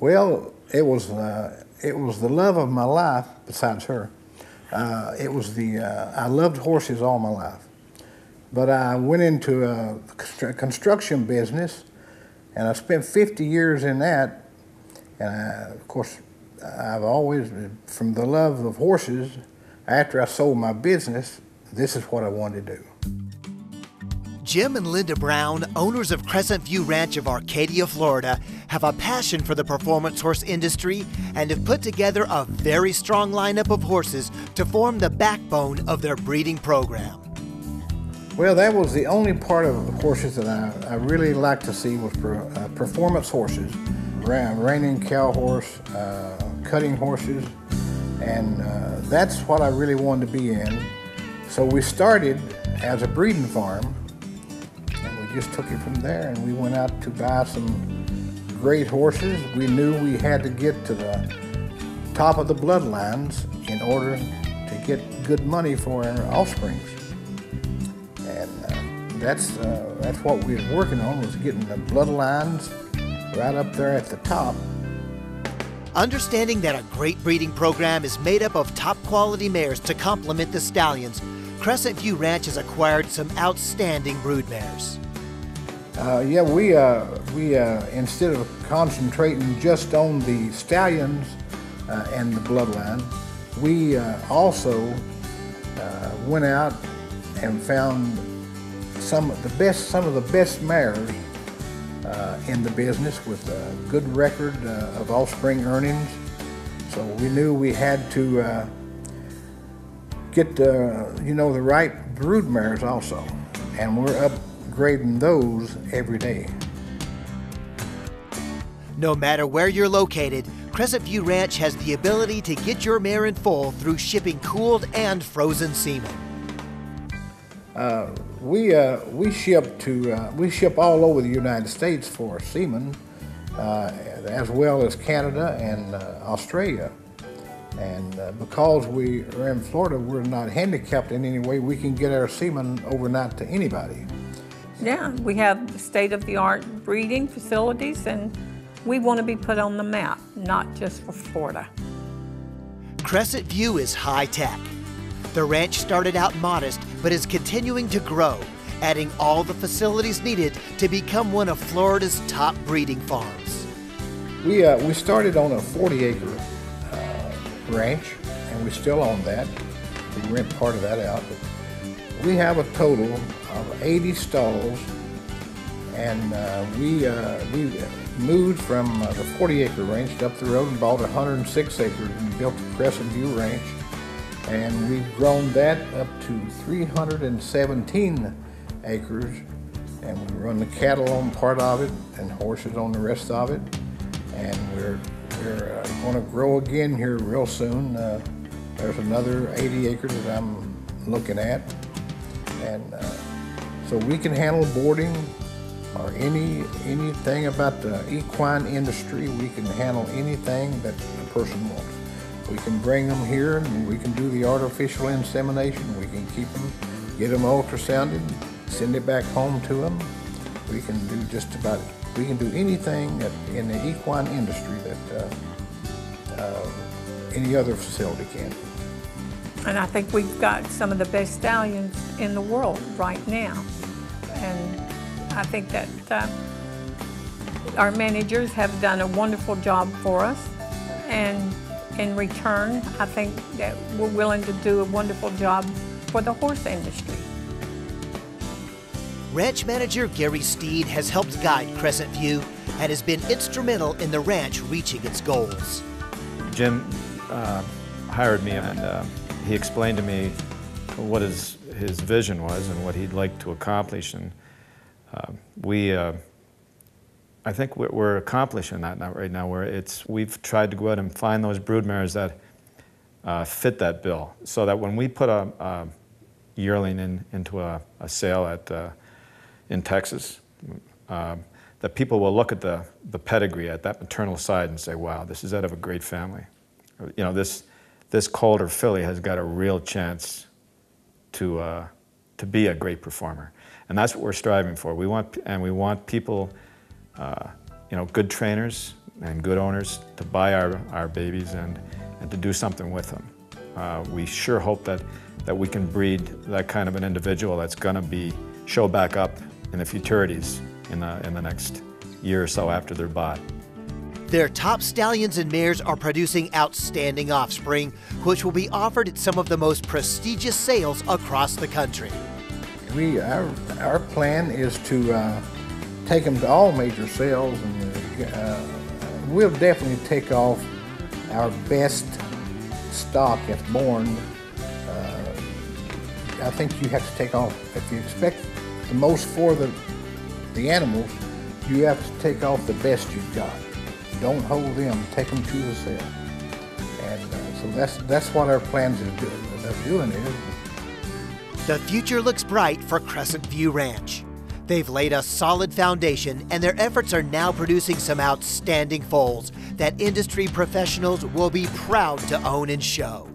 Well, it was the love of my life, besides her. I loved horses all my life. But I went into a construction business, and I spent 50 years in that. And of course, I've always, from the love of horses, after I sold my business, this is what I wanted to do. Jim and Linda Brown, owners of Crescent View Ranch of Arcadia, Florida, have a passion for the performance horse industry and have put together a very strong lineup of horses to form the backbone of their breeding program. Well, that was the only part of horses that I really liked to see was performance horses, reining cow horse, cutting horses, and that's what I really wanted to be in. So we started as a breeding farm, and we just took it from there, and we went out to buy some great horses. We knew we had to get to the top of the bloodlines in order to get good money for our offsprings. And that's what we were working on, was getting the bloodlines right up there at the top. Understanding that a great breeding program is made up of top quality mares to complement the stallions, Crescent View Ranch has acquired some outstanding brood mares. Yeah, we instead of concentrating just on the stallions and the bloodline, we also went out and found some of the best mares in the business with a good record of offspring earnings. So we knew we had to get the right brood mares also, and we're upgrading those every day. No matter where you're located, Crescent View Ranch has the ability to get your mare in full through shipping cooled and frozen semen. We ship all over the United States for semen, as well as Canada and Australia. And because we are in Florida, we're not handicapped in any way. We can get our semen overnight to anybody. Yeah, we have state-of-the-art breeding facilities, and we want to be put on the map, not just for Florida. Crescent View is high-tech. The ranch started out modest, but is continuing to grow, adding all the facilities needed to become one of Florida's top breeding farms. We started on a 40-acre ranch, and we still own that. We rent part of that out. But we have a total of 80 stalls, and we moved from the 40-acre ranch up the road and bought 106 acres and built the Crescent View Ranch. And we've grown that up to 317 acres, and we run the cattle on part of it and horses on the rest of it. And we're going to grow again here real soon. There's another 80 acres that I'm looking at. And so we can handle boarding or anything about the equine industry. We can handle anything that a person wants. We can bring them here and we can do the artificial insemination. We can keep them, get them ultrasounded, send it back home to them. We can do just about it. We can do anything in the equine industry that any other facility can. And I think we've got some of the best stallions in the world right now. And I think that our managers have done a wonderful job for us. And in return, I think that we're willing to do a wonderful job for the horse industry. Ranch manager Gary Steed has helped guide Crescent View and has been instrumental in the ranch reaching its goals. Jim hired me, and he explained to me what his vision was and what he'd like to accomplish. And I think we're accomplishing that right now, where we've tried to go out and find those brood mares that fit that bill, so that when we put a yearling into a sale in Texas, that people will look at the pedigree at that maternal side and say, wow, this is out of a great family. You know, this Calder filly has got a real chance to be a great performer. And that's what we're striving for. We want people, good trainers and good owners to buy our babies and to do something with them. We sure hope that we can breed that kind of an individual that's going to show back up in the futurities in the next year or so after they're bought. Their top stallions and mares are producing outstanding offspring, which will be offered at some of the most prestigious sales across the country. Our plan is to take them to all major sales, and we'll definitely take off our best stock that's born. I think you have to take off, if you expect the most for the animals, you have to take off the best you've got. Don't hold them, take them to the sale. And so that's what our plans of doing is. The future looks bright for Crescent View Ranch. They've laid a solid foundation, and their efforts are now producing some outstanding foals that industry professionals will be proud to own and show.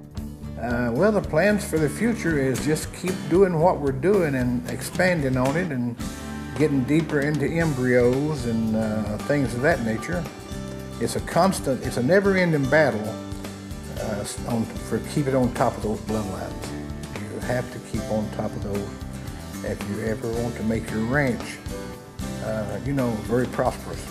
Well, the plans for the future is just keep doing what we're doing and expanding on it and getting deeper into embryos and things of that nature. It's a never-ending battle for keeping on top of those bloodlines. You have to keep on top of those if you ever want to make your ranch, very prosperous.